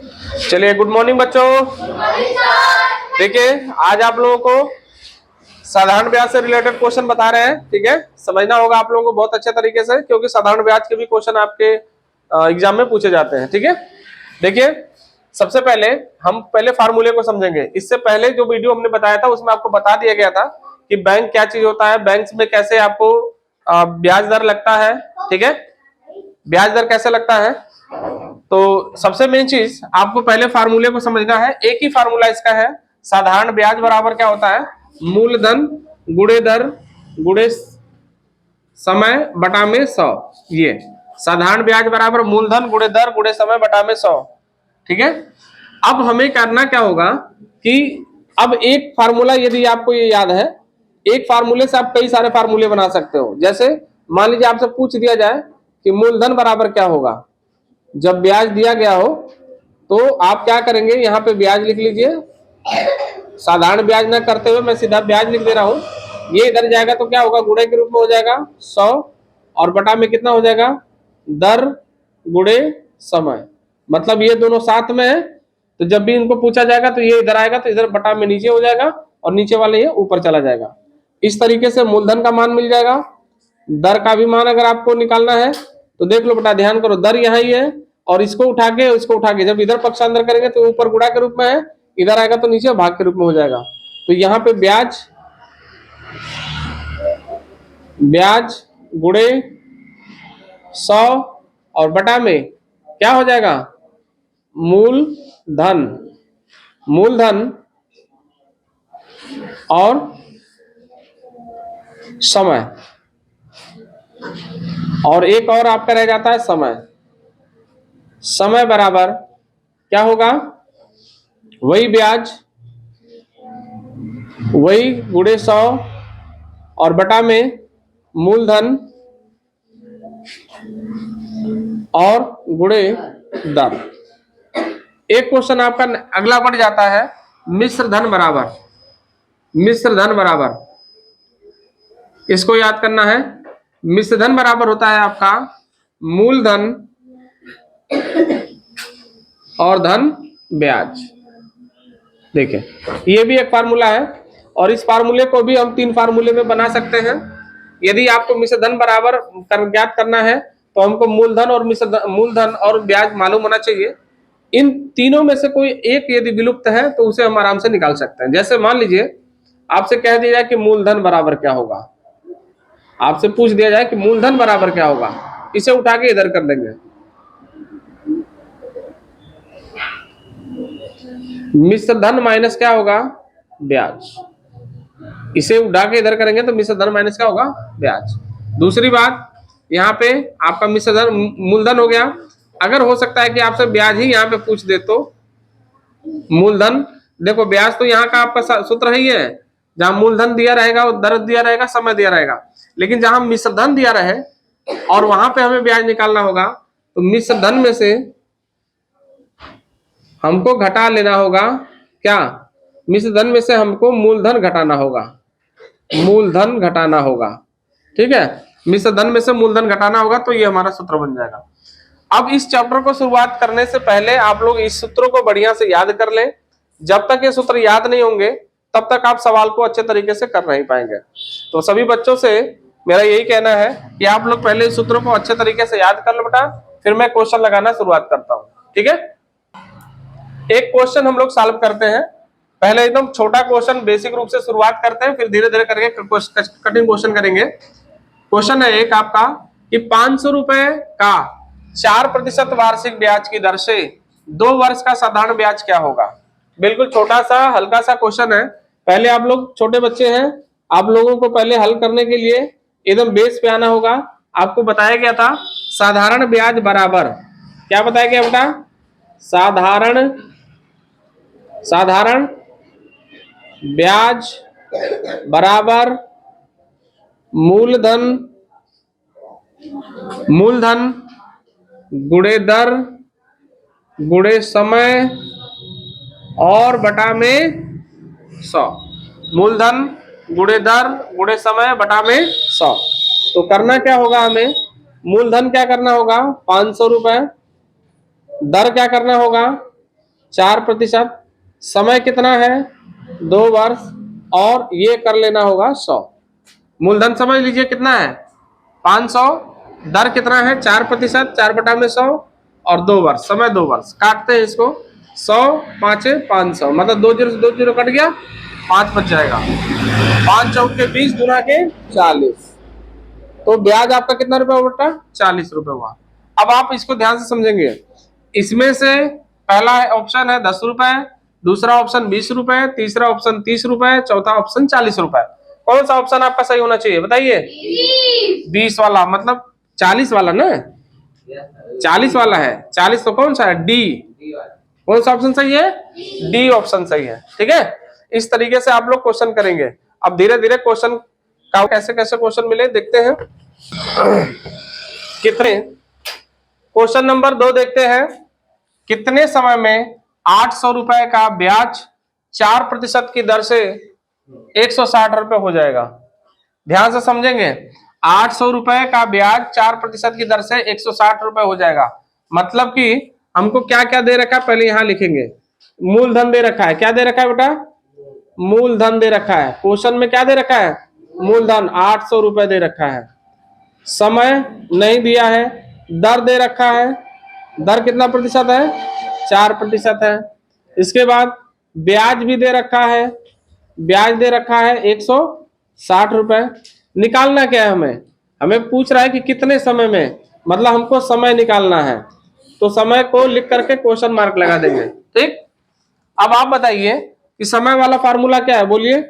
चलिए, good morning बच्चों। देखिए, आज आप लोगों को साधारण ब्याज से रिलेटेड क्वेश्चन बता रहे हैं। ठीक है, समझना होगा आप लोगों को बहुत अच्छे तरीके से, क्योंकि साधारण ब्याज के भी क्वेश्चन आपके एग्जाम में पूछे जाते हैं। ठीक है, देखिए, सबसे पहले हम फार्मूले को समझेंगे। इससे पहले जो वीडियो हमने बताया था उसमें आपको बता दिया गया था कि बैंक क्या चीज होता है, बैंक में कैसे आपको ब्याज दर लगता है। ठीक है, ब्याज दर कैसे लगता है। तो सबसे मेन चीज आपको पहले फार्मूले को समझना है। एक ही फार्मूला इसका है, साधारण ब्याज बराबर क्या होता है, मूलधन गुणे दर गुणे समय बटा में 100। ये साधारण ब्याज बराबर मूलधन गुणे दर गुणे समय बटा में 100। ठीक है, अब हमें करना क्या होगा कि अब एक फार्मूला यदि आपको ये याद है, एक फार्मूले से आप कई सारे फार्मूले बना सकते हो। जैसे मान लीजिए आपसे पूछ दिया जाए कि मूलधन बराबर क्या होगा, जब ब्याज दिया गया हो तो आप क्या करेंगे, यहाँ पे ब्याज लिख लीजिए। साधारण ब्याज ना करते हुए मैं सीधा ब्याज लिख दे रहा हूं। ये इधर जाएगा तो क्या होगा, गुणे के रूप में हो जाएगा 100 और बटा में कितना हो जाएगा, दर गुणे समय। मतलब ये दोनों साथ में है, तो जब भी इनको पूछा जाएगा तो ये इधर आएगा तो इधर बटा में नीचे हो जाएगा और नीचे वाले ये ऊपर चला जाएगा। इस तरीके से मूलधन का मान मिल जाएगा। दर का भी मान अगर आपको निकालना है तो देख लो बेटा, ध्यान करो, दर यहाँ ही है और इसको उठा के जब इधर पक्षांतर करेंगे तो ऊपर गुणा के रूप में है, इधर आएगा तो नीचे भाग के रूप में हो जाएगा। तो यहाँ पे ब्याज गुणे 100 और बटा में क्या हो जाएगा, मूलधन और समय, और एक और आपका रह जाता है समय बराबर क्या होगा, वही ब्याज वही गुणे 100 और बटा में मूलधन और गुणे दर। एक क्वेश्चन आपका अगला बढ़ जाता है, मिश्र धन बराबर। इसको याद करना है। मिश्र धन बराबर होता है आपका मूलधन और धन ब्याज। देखिए, ये भी एक फार्मूला है और इस फार्मूले को भी हम 3 फार्मूले में बना सकते हैं। यदि आपको मिश्र धन बराबर ज्ञात करना है तो हमको मूलधन और ब्याज मालूम होना चाहिए। इन तीनों में से कोई एक यदि विलुप्त है तो उसे हम आराम से निकाल सकते हैं। जैसे मान लीजिए आपसे कह दिया जाए कि मूलधन बराबर क्या होगा, आपसे पूछ दिया जाए कि मूलधन बराबर क्या होगा, इसे उठा के इधर कर देंगे। मिश्र धन माइनस क्या होगा, ब्याज। इसे उठा के इधर करेंगे तो मिश्र धन माइनस क्या होगा, ब्याज। दूसरी बात, यहाँ पे आपका मिश्र धन मूलधन हो गया। अगर हो सकता है कि आपसे ब्याज ही यहाँ पे पूछ दे तो मूलधन, देखो ब्याज तो यहाँ का आपका सूत्र ही है, जहां मूलधन दिया रहेगा, दर दिया रहेगा, समय दिया रहेगा। लेकिन जहां मिश्र धन दिया रहे और वहां पे हमें ब्याज निकालना होगा तो मिश्र धन में से हमको घटा लेना होगा क्या, मिश्र धन में से हमको मूलधन घटाना होगा। ठीक है, मिश्र धन में से मूलधन घटाना होगा तो ये हमारा सूत्र बन जाएगा। अब इस चैप्टर को शुरुआत करने से पहले आप लोग इस सूत्रों को बढ़िया से याद कर लें। जब तक ये सूत्र याद नहीं होंगे तब तक आप सवाल को अच्छे तरीके से कर नहीं पाएंगे। तो सभी बच्चों से मेरा यही कहना है कि आप लोग पहले इस सूत्रों को अच्छे तरीके से याद कर लो बेटा, फिर मैं क्वेश्चन लगाना शुरुआत करता हूँ। ठीक है, एक क्वेश्चन हम लोग सॉल्व करते हैं। पहले एकदम छोटा क्वेश्चन बेसिक रूप से शुरुआत करते हैं, फिर धीरे धीरे करके कठिन क्वेश्चन करेंगे। क्वेश्चन है एक आपका कि 500 रुपए का 4% वार्षिक ब्याज की दर से 2 वर्ष का साधारण ब्याज क्या होगा। बिल्कुल छोटा सा हल्का सा क्वेश्चन है। पहले आप लोग छोटे बच्चे हैं, आप लोगों को पहले हल करने के लिए एकदम बेस पे आना होगा। आपको बताया गया था साधारण ब्याज बराबर क्या बताया गया बेटा, साधारण ब्याज बराबर मूलधन गुणे दर गुणे समय और बटा में 100। मूलधन गुणे दर गुणे समय बटा में 100। तो करना क्या होगा, हमें मूलधन क्या करना होगा 500 रुपए, दर क्या करना होगा 4%, समय कितना है 2 वर्ष, और ये कर लेना होगा 100। मूलधन समझ लीजिए कितना है 500, दर कितना है 4%, 4/100, और 2 वर्ष, समय 2 वर्ष। काटते हैं इसको, 100 5 500, मतलब 2 जीरो से 2 जीरो कट गया, 5 बच जाएगा, 5 चौक के 20 गुना के 40, तो ब्याज आपका कितना रुपए हुआ 40 रुपए हुआ। अब आप इसको ध्यान से समझेंगे, इसमें से पहला ऑप्शन है 10 रुपए, दूसरा ऑप्शन 20 रुपए, तीसरा ऑप्शन 30 रुपए, चौथा ऑप्शन 40 रुपए। कौन सा ऑप्शन आपका सही होना चाहिए बताइए? 20 वाला, मतलब 40 वाला ना, 40 वाला है, 40 तो कौन सा है डी। कौन सा ऑप्शन सही है? डी ऑप्शन सही है। ठीक है, इस तरीके से आप लोग क्वेश्चन करेंगे। अब धीरे धीरे क्वेश्चन का कैसे कैसे क्वेश्चन मिले देखते हैं। कितने, क्वेश्चन नंबर 2 देखते हैं। कितने समय में 800 रुपए का ब्याज 4% की दर से 160 रुपए हो जाएगा? ध्यान से समझेंगे, 800 रुपए का ब्याज 4% की दर से 160 रुपए हो जाएगा। मतलब कि हमको क्या क्या दे रखा है पहले यहां लिखेंगे। मूलधन दे रखा है, क्या दे रखा है बेटा? मूलधन दे रखा है। क्वेश्चन में क्या दे रखा है? मूलधन 800 रुपए दे रखा है। समय नहीं दिया है, दर दे रखा है, दर कितना प्रतिशत है? 4% है। इसके बाद ब्याज भी दे रखा है, ब्याज दे रखा है 160 रुपए। निकालना क्या है हमें? हमें पूछ रहा है कि कितने समय में, मतलब हमको समय निकालना है, तो समय को लिख करके क्वेश्चन मार्क लगा देंगे। ठीक, अब आप बताइए कि समय वाला फार्मूला क्या है, बोलिए।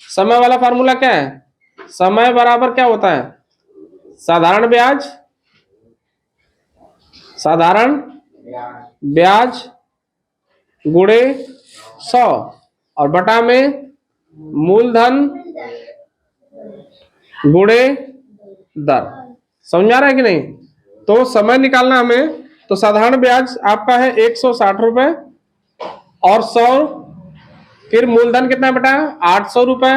समय वाला फार्मूला क्या है? समय बराबर क्या होता है? साधारण ब्याज, साधारण ब्याज गुणे 100 और बटा में मूलधन गुणे दर। समझ में आ रहा है कि नहीं? तो समय निकालना हमें, तो साधारण ब्याज आपका है 160 रुपए और 100, फिर मूलधन कितना बेटा 800 रुपए,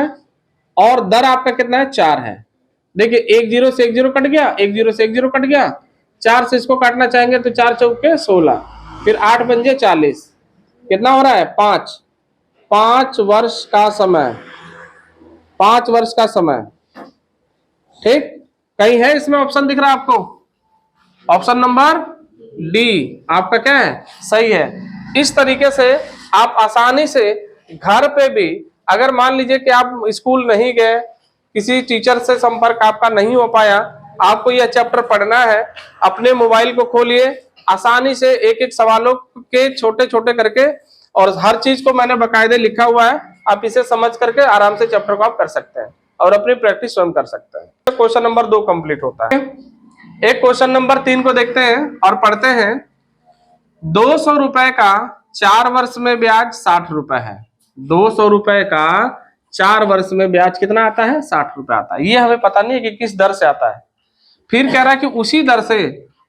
और दर आपका कितना है 4 है। देखिए, 1 जीरो से 1 जीरो कट गया, 1 जीरो से 1 जीरो कट गया, 4 से इसको काटना चाहेंगे तो 4 चौक के 16, फिर 8 बन जाए 40, कितना हो रहा है 5 वर्ष का समय, 5 वर्ष का समय। ठीक, कहीं है इसमें ऑप्शन दिख रहा है आपको? ऑप्शन नंबर डी आपका क्या है? सही है। इस तरीके से आप आसानी से घर पे भी, अगर मान लीजिए कि आप स्कूल नहीं गए, किसी टीचर से संपर्क आपका नहीं हो पाया, आपको यह चैप्टर पढ़ना है, अपने मोबाइल को खोलिए, आसानी से एक एक सवालों के छोटे छोटे करके, और हर चीज को मैंने बकायदे लिखा हुआ है, आप इसे समझ करके आराम से चैप्टर को आप कर सकते हैं और अपनी प्रैक्टिस स्वयं कर सकते हैं। क्वेश्चन नंबर 2 कंप्लीट होता है। एक क्वेश्चन नंबर 3 को देखते हैं और पढ़ते हैं। 200 रुपए का 4 वर्ष में ब्याज 60 रुपए है। 200 रुपए का 4 वर्ष में ब्याज कितना आता है? 60 रुपए आता है। ये हमें पता नहीं है कि किस दर से आता है। फिर कह रहा है कि उसी दर से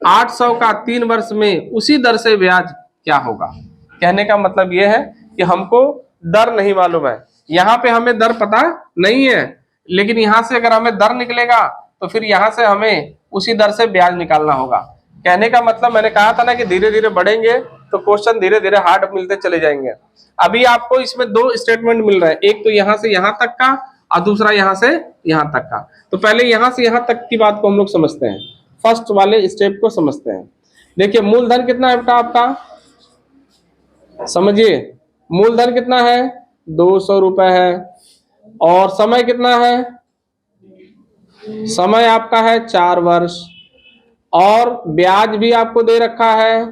800 का 3 वर्ष में उसी दर से ब्याज क्या होगा। कहने का मतलब ये है कि हमको दर नहीं मालूम है, यहाँ पे हमें दर पता नहीं है, लेकिन यहाँ से अगर हमें दर निकलेगा तो फिर यहाँ से हमें उसी दर से ब्याज निकालना होगा। कहने का मतलब मैंने कहा था ना कि धीरे धीरे बढ़ेंगे तो क्वेश्चन धीरे धीरे हार्ड मिलते चले जाएंगे। अभी आपको इसमें 2 स्टेटमेंट मिल रहा है, एक तो यहाँ से यहाँ तक का और दूसरा यहाँ से यहाँ तक का। तो पहले यहाँ से यहाँ तक की बात को हम लोग समझते हैं, फर्स्ट वाले स्टेप को समझते हैं। देखिए, मूलधन कितना है बेटा आपका? समझिए, मूलधन कितना है? 200 रुपए है। और समय कितना है? समय आपका है 4 वर्ष, और ब्याज भी आपको दे रखा है।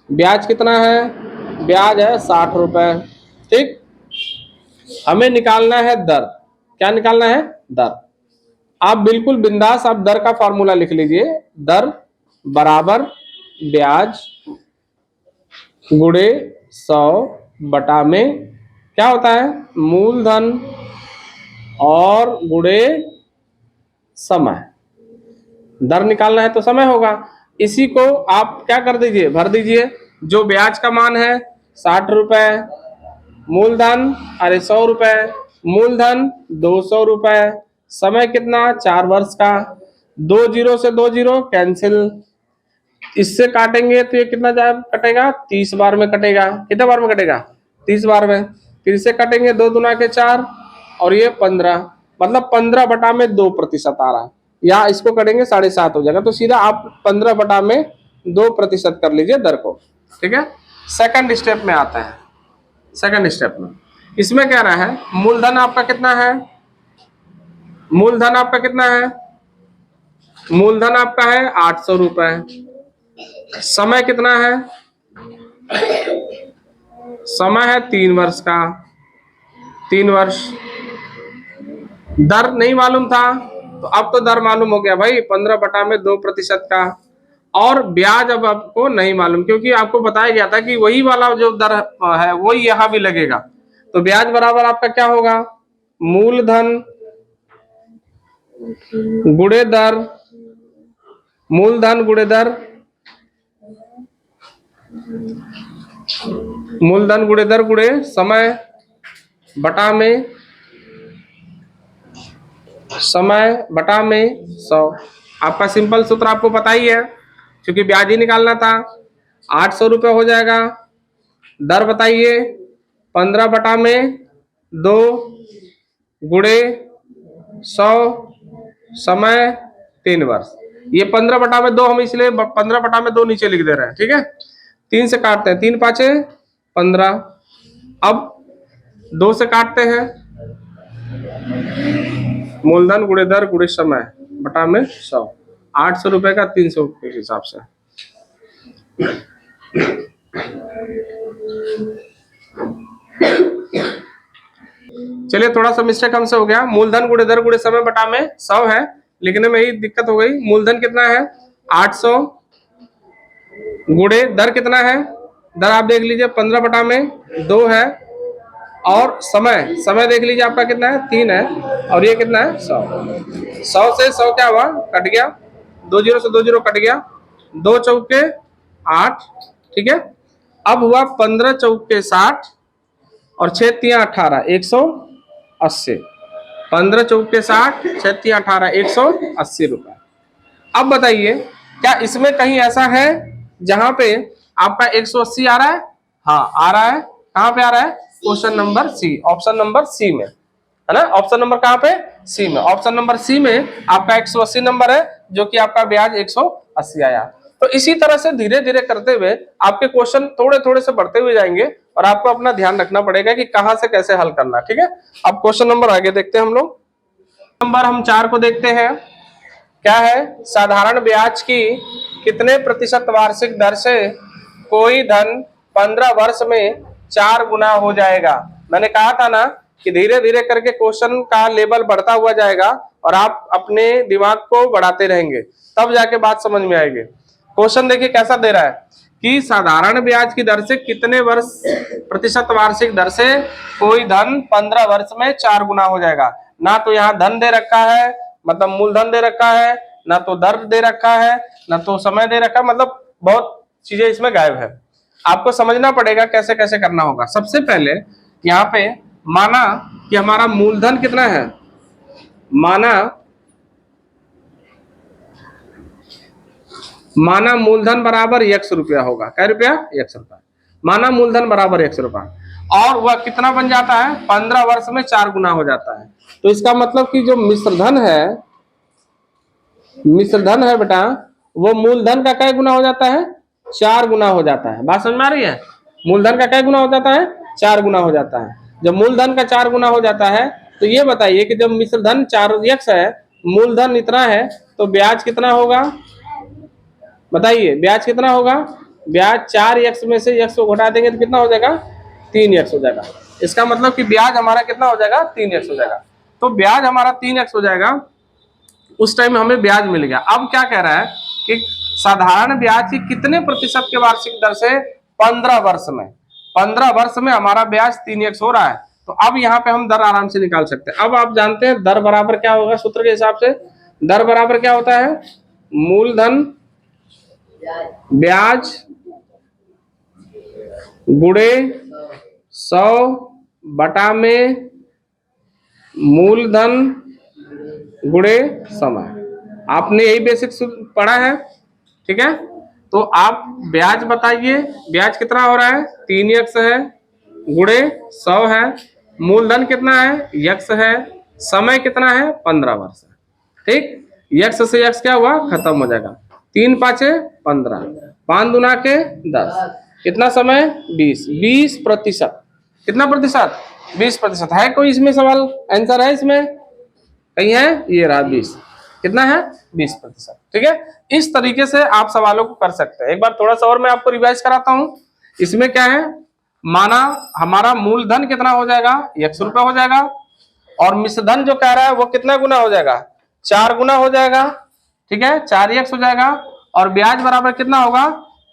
ब्याज कितना है? ब्याज है 60 रुपए। ठीक, हमें निकालना है दर। क्या निकालना है? दर। आप बिल्कुल बिंदास आप दर का फॉर्मूला लिख लीजिए। दर बराबर ब्याज गुणे 100 बटा में क्या होता है? मूलधन और गुणे समय। दर निकालना है तो समय होगा। इसी को आप क्या कर दीजिए, भर दीजिए। जो ब्याज का मान है 60 रुपए, मूलधन 100 रुपए, मूलधन 200 रुपए, समय कितना? 4 वर्ष का। 2 जीरो से 2 जीरो कैंसिल, इससे काटेंगे तो ये कितना कटेगा, 30 बार में कटेगा। कितने बार में कटेगा, 30 बार में। फिर से काटेंगे 2 दूना के 4 और ये 15, मतलब 15/2% आ रहा है। या इसको करेंगे 7.5 हो जाएगा, तो सीधा आप 15/2% कर लीजिए दर को। ठीक है, सेकंड स्टेप में आता है। सेकंड स्टेप में इसमें कह रहा है मूलधन आपका कितना है, मूलधन आपका कितना है, मूलधन आपका है 800 रुपए। समय कितना है, समय है 3 वर्ष का, 3 वर्ष। दर नहीं मालूम था तो अब तो दर मालूम हो गया भाई, 15/2% का। और ब्याज अब आपको नहीं मालूम, क्योंकि आपको बताया गया था कि वही वाला जो दर है वही यहां भी लगेगा। तो ब्याज बराबर आपका क्या होगा, मूलधन गुणे दर, मूलधन गुणे दर, मूलधन गुणे दर गुणे समय बटा में, समय बटा में 100। आपका सिंपल सूत्र आपको पता ही है, क्योंकि ब्याज ही निकालना था। 800 रुपये हो जाएगा, दर बताइए 15/2 गुणे 100, समय 3 वर्ष। ये 15/2 हम इसलिए 15/2 नीचे लिख दे रहे हैं। ठीक है, 3 से काटते हैं, 3 5 15। अब 2 से काटते हैं, मूलधन गुणे दर गुणे समय बटा में 100। 800 रुपए का 300 के हिसाब से। चलिए थोड़ा सा मिस्टेक हमसे हो गया, मूलधन गुणे दर गुणे समय बटा में 100 है, लिखने में ही दिक्कत हो गई। मूलधन कितना है 800, गुणे दर कितना है, दर आप देख लीजिए 15/2 है, और समय, समय देख लीजिए आपका कितना है 3 है, और ये कितना है 100। 100 से 100 क्या हुआ, कट गया, 2 जीरो से 2 जीरो कट गया, 2 चौके 8। ठीक है, अब हुआ 15 चौके 60 और 6 तिया 18, 180। 15 चौके 60, 6 तिया 18, 180 रुपए। अब बताइए क्या इसमें कहीं ऐसा है जहां पे आपका 180 आ रहा है, हाँ आ रहा है। कहां पे आ रहा है, question number C, option number C में, है ना। ऑप्शन नंबर कहां पे, सी में। ऑप्शन नंबर सी में आपका 180 नंबर है, जो कि आपका ब्याज 180 आया। तो इसी तरह से धीरे धीरे करते हुए आपके क्वेश्चन थोड़े थोड़े से बढ़ते हुए जाएंगे, और आपको अपना ध्यान रखना पड़ेगा कि कहां से कैसे हल करना। ठीक है, अब क्वेश्चन नंबर आगे देखते हैं हम लोग। नंबर हम 4 को देखते हैं, क्या है, साधारण ब्याज की कितने प्रतिशत वार्षिक दर से कोई धन 15 वर्ष में 4 गुना हो जाएगा। मैंने कहा था ना कि धीरे धीरे करके क्वेश्चन का लेवल बढ़ता हुआ जाएगा, और आप अपने दिमाग को बढ़ाते रहेंगे, तब जाके बात समझ में आएगी। क्वेश्चन देखिए कैसा दे रहा है कि साधारण ब्याज की दर से कितने प्रतिशत वार्षिक दर से कोई धन 15 वर्ष में 4 गुना हो जाएगा। ना तो यहाँ धन दे रखा है, मतलब मूलधन दे रखा है, ना तो दर दे रखा है, ना तो समय दे रखा है, मतलब बहुत चीजें इसमें गायब है। आपको समझना पड़ेगा कैसे कैसे करना होगा। सबसे पहले यहाँ पे माना कि हमारा मूलधन कितना है, माना मूलधन बराबर 100 रुपया होगा। क्या रुपया, 100 रुपया। माना मूलधन बराबर 100 रुपया, और वह कितना बन जाता है, 15 वर्ष में 4 गुना हो जाता है। तो इसका मतलब कि जो मिश्रधन है बेटा, वो मूलधन का क्या गुना हो जाता है, 4 गुना हो जाता है। बात समझ में आ रही है, मूलधन का क्या गुना हो जाता है, 4 गुना हो जाता है। जब मूलधन का 4 गुना हो जाता है, तो ये बताइए कि जब मिश्रधन 4x है, मूलधन इतना है, तो ब्याज कितना होगा, बताइए ब्याज कितना होगा। ब्याज 4x में से x को घटा देंगे तो कितना हो जाएगा, 3x हो जाएगा। इसका मतलब कि ब्याज हमारा कितना हो जाएगा, 3x हो जाएगा। तो ब्याज हमारा 3x हो जाएगा, उस टाइम हमें ब्याज मिल गया। अब क्या कह रहा है कि साधारण ब्याज की कितने प्रतिशत के वार्षिक दर से 15 वर्ष में, 15 वर्ष में हमारा ब्याज 3x हो रहा है। तो अब यहाँ पे हम दर आराम से निकाल सकते हैं। अब आप जानते हैं दर बराबर क्या होगा, सूत्र के हिसाब से दर बराबर क्या होता है, मूलधन ब्याज गुणे 100 बटा में मूलधन गुणे समय। आपने यही बेसिक पढ़ा है, ठीक है। तो आप ब्याज बताइए, ब्याज कितना हो रहा है, 3x है गुणे 100 है, मूलधन कितना है, x है, समय कितना है, 15 वर्ष है। ठीक, x से x क्या हुआ, खत्म हो जाएगा, 3 5 15, 5 दूना के 10, कितना समय, 20%। कितना प्रतिशत, 20% है। कोई इसमें सवाल, आंसर है इसमें कहीं है, ये रहा 20, कितना है, 20%। ठीक है, इस तरीके से आप सवालों को कर सकते हैं। एक बार थोड़ा सा और मैं आपको रिवाइज कराता हूं। इसमें क्या है, माना हमारा मूलधन कितना हो जाएगा, 100 रुपया हो जाएगा, और मिश्रधन जो कह रहा है वो कितना गुना हो जाएगा, 4 गुना हो जाएगा। ठीक है, 4x हो जाएगा, और ब्याज बराबर कितना होगा,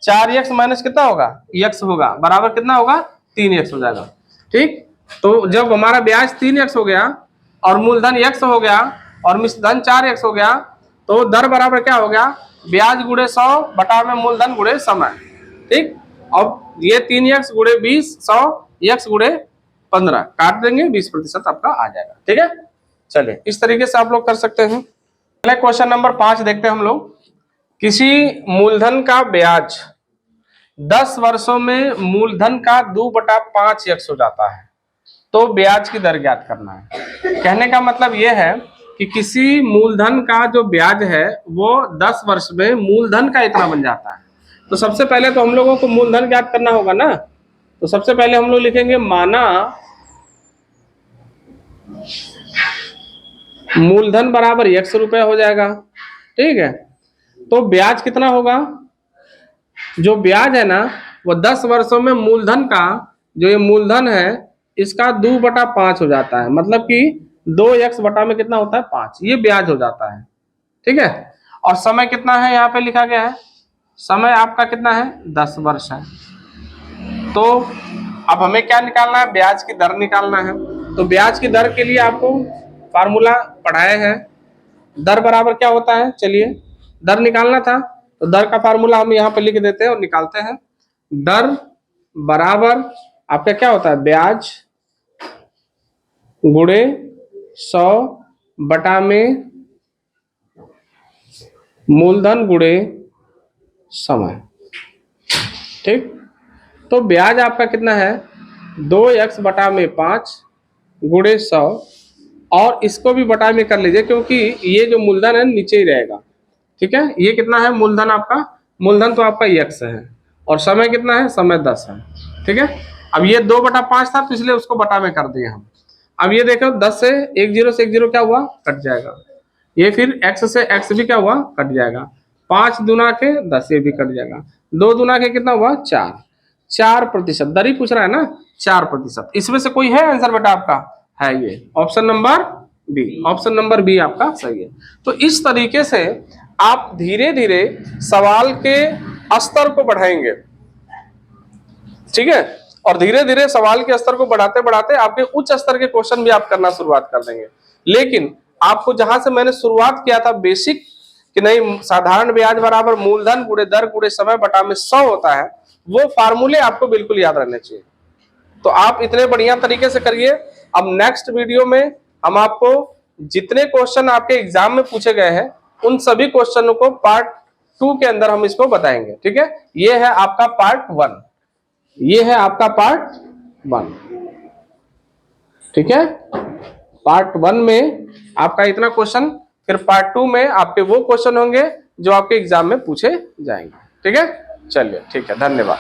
4x माइनस कितना होगा, x होगा, बराबर कितना होगा, 3x हो जाएगा। ठीक, तो जब हमारा ब्याज 3x हो गया और मूलधन x हो गया और मिश्रधन 4x हो गया, तो दर बराबर क्या हो गया, ब्याज गुणे 100 बटा में मूलधन गुणे समय। ठीक, अब ये 3x गुणे 20, 100 x गुणे 15 काट देंगे, 20% आपका आ जाएगा। ठीक है, चलिए इस तरीके से आप लोग कर सकते हैं। पहले क्वेश्चन नंबर 5 देखते हैं हम लोग। किसी मूलधन का ब्याज 10 वर्षों में मूलधन का 2/5x हो जाता है, तो ब्याज की दर ज्ञात करना है। कहने का मतलब यह है कि किसी मूलधन का जो ब्याज है वो 10 वर्ष में मूलधन का इतना बन जाता है। तो सबसे पहले तो हम लोगों को मूलधन ज्ञात करना होगा ना, तो सबसे पहले हम लोग लिखेंगे माना मूलधन बराबर 100 रुपया हो जाएगा। ठीक है, तो ब्याज कितना होगा, जो ब्याज है ना वो 10 वर्षों में मूलधन का, जो ये मूलधन है इसका 2/5 हो जाता है, मतलब कि 2x बटा में कितना होता है, 5, ये ब्याज हो जाता है। ठीक है, और समय कितना है यहाँ पे लिखा गया है, समय आपका कितना है, 10 वर्ष है। तो अब हमें क्या निकालना है, ब्याज की दर निकालना है। तो ब्याज की दर के लिए आपको फार्मूला पढ़ाए हैं, दर बराबर क्या होता है, चलिए दर निकालना था, तो दर का फार्मूला हम यहाँ पे लिख देते हैं और निकालते हैं। दर बराबर आपका क्या होता है, ब्याज गुणे 100 बटा में मूलधन गुणे समय। ठीक, तो ब्याज आपका कितना है, 2x बटा में 5 गुणे 100, और इसको भी बटा में कर लीजिए क्योंकि ये जो मूलधन है नीचे ही रहेगा। ठीक है, ये कितना है मूलधन आपका, मूलधन तो आपका x है, और समय कितना है, समय 10 है। ठीक है, अब ये 2/5 था तो इसलिए उसको बटा में कर दिए हम। अब ये देखो 10 से 1 0 से 1 0 क्या हुआ, कट जाएगा, ये फिर x से x भी क्या हुआ, कट जाएगा, 5 दूना के 10 ये भी कट जाएगा, 2 दूना के कितना हुआ, 4%। दर ही पूछ रहा है ना, 4%। इसमें से कोई है आंसर बेटा आपका, है ये option number B, option number B आपका सही है। तो इस तरीके से आप धीरे धीरे सवाल के स्तर को बढ़ाएंगे। ठीक है, और धीरे धीरे सवाल के स्तर को बढ़ाते बढ़ाते आपके उच्च स्तर के क्वेश्चन भी आप करना शुरुआत कर देंगे। लेकिन आपको जहां से मैंने शुरुआत किया था बेसिक कि नहीं, साधारण ब्याज बराबर मूलधन गुणे दर गुणे समय बटा में 100 होता है, वो फार्मूले आपको बिल्कुल याद रहने चाहिए। तो आप इतने बढ़िया तरीके से करिए। अब नेक्स्ट वीडियो में हम आपको जितने क्वेश्चन आपके एग्जाम में पूछे गए हैं उन सभी क्वेश्चनों को पार्ट 2 के अंदर हम इसको बताएंगे। ठीक है, ये है आपका पार्ट 1, ये है आपका पार्ट 1। ठीक है, पार्ट 1 में आपका इतना क्वेश्चन, फिर पार्ट 2 में आपके वो क्वेश्चन होंगे जो आपके एग्जाम में पूछे जाएंगे। ठीक है, चलिए ठीक है, धन्यवाद।